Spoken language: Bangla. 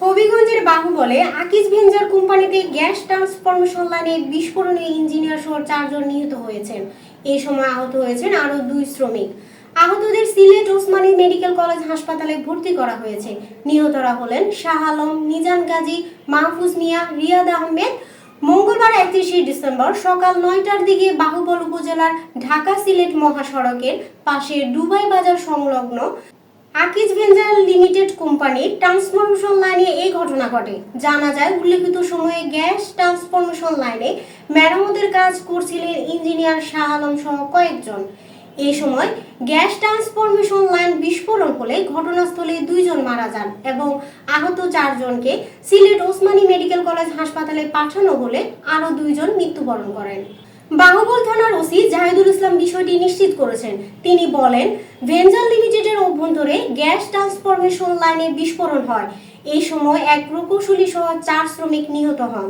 হবিগঞ্জের বাহুবলে আকিজ ভেঞ্চার কোম্পানিতে গ্যাস ট্রান্সফরমেশন লাইনে বিস্ফোরণে ইঞ্জিনিয়ার সহ 4 জন নিহত হয়েছেন। এই সময় আহত হয়েছেন আরও 2 শ্রমিক। আহতদের সিলেট ওসমানী মেডিকেল কলেজ হাসপাতালে ভর্তি করা হয়েছে। নিহতরা হলেন শাহ আলম, মিজান গাজী, মাহফুজ মিয়া, রিয়াদ আহমেদ। মঙ্গলবার 31শে ডিসেম্বর সকাল 9টার দিকে বাহুবল উপজেলার ঢাকা সিলেট মহাসড়কের পাশে ডুবাই বাজার সংলগ্ন আকিজ ভেঞ্চার লিমিটেড কোম্পানির ট্রান্সফরমেশন লাইনে এই ঘটনা ঘটে। জানা যায়, উল্লেখিত সময়ে গ্যাস ট্রান্সফরমেশন লাইনে মেরামতের কাজ করছিলেন ইঞ্জিনিয়ার শাহ আলম সহ কয়েকজন। এই সময় গ্যাস ট্রান্সফরমেশন লাইন বিস্ফোরণ হলে ঘটনাস্থলে 2 জন মারা যান এবং আহত 4 জনকে সিলেট ওসমানী মেডিকেল কলেজ হাসপাতালে পাঠানো হলে আরও 2 জন মৃত্যুবরণ করেন। বাহুবল থানার ওসি জাহিদুল ইসলাম বিষয়টি নিশ্চিত করেছেন। তিনি বলেন, ভেঞ্চার লিমিটেডের অভ্যন্তরে গ্যাস ট্রান্সফরমেশন লাইনে বিস্ফোরণ হয়। এই সময় এক প্রকৌশলী সহ 4 শ্রমিক নিহত হন।